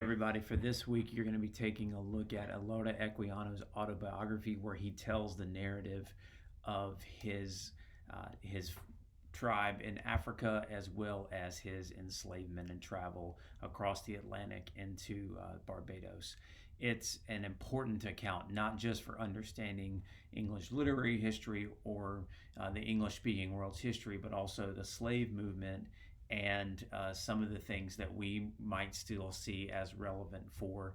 Everybody, for this week, you're going to be taking a look at Alota Equiano's autobiography, where he tells the narrative of his tribe in Africa, as well as his enslavement and travel across the Atlantic into Barbados. It's an important account, not just for understanding English literary history or the English-speaking world's history, but also the slave movement and some of the things that we might still see as relevant for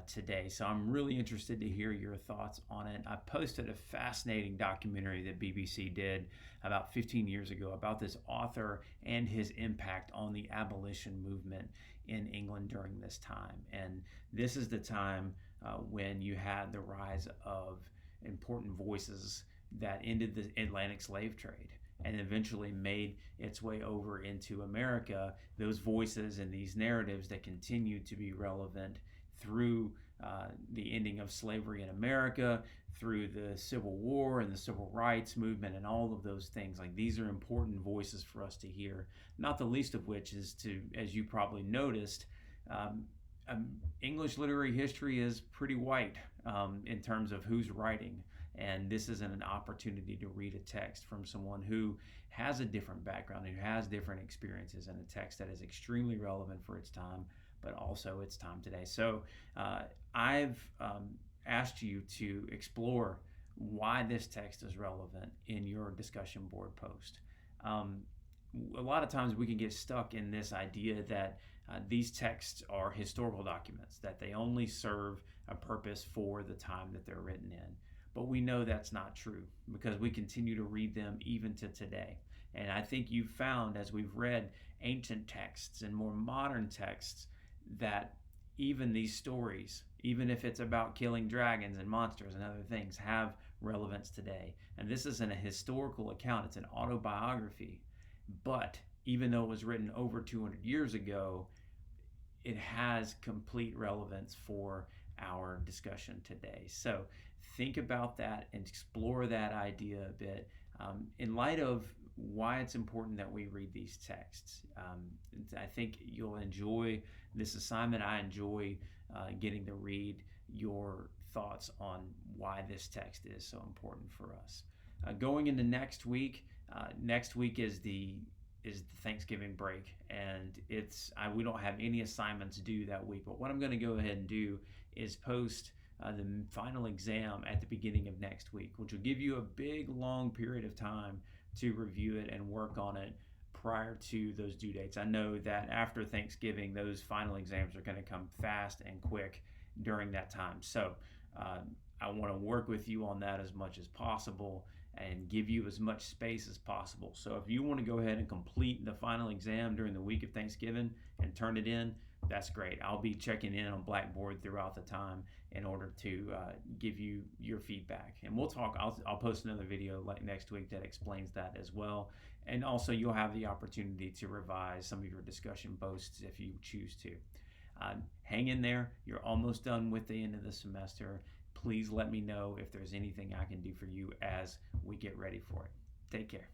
today. So I'm really interested to hear your thoughts on it. I posted a fascinating documentary that BBC did about 15 years ago about this author and his impact on the abolition movement in England during this time. And this is the time when you had the rise of important voices that ended the Atlantic slave trade and eventually made its way over into America. Those voices and these narratives that continue to be relevant through the ending of slavery in America, through the Civil War and the Civil Rights Movement and all of those things. Like, these are important voices for us to hear, not the least of which is to, as you probably noticed, English literary history is pretty white in terms of who's writing. And this isn't an opportunity to read a text from someone who has a different background, who has different experiences, and a text that is extremely relevant for its time, but also its time today. So I've asked you to explore why this text is relevant in your discussion board post. A lot of times we can get stuck in this idea that these texts are historical documents, that they only serve a purpose for the time that they're written in. But we know that's not true because we continue to read them even to today. And I think you've found, as we've read ancient texts and more modern texts, that even these stories, even if it's about killing dragons and monsters and other things, have relevance today. And this isn't a historical account, it's an autobiography. But even though it was written over 200 years ago, it has complete relevance for our discussion today. So think about that and explore that idea a bit in light of why it's important that we read these texts. I think you'll enjoy this assignment. I enjoy getting to read your thoughts on why this text is so important for us. Going into next week is the Thanksgiving break, and we don't have any assignments due that week. But what I'm going to go ahead and do is post the final exam at the beginning of next week, which will give you a big, long period of time to review it and work on it prior to those due dates. I know that after Thanksgiving, those final exams are going to come fast and quick during that time. So I want to work with you on that as much as possible and give you as much space as possible. So if you want to go ahead and complete the final exam during the week of Thanksgiving and turn it in, that's great. I'll be checking in on Blackboard throughout the time in order to give you your feedback. And we'll talk. I'll post another video like next week that explains that as well. And also you'll have the opportunity to revise some of your discussion posts if you choose to. Hang in there. You're almost done with the end of the semester. Please let me know if there's anything I can do for you as we get ready for it. Take care.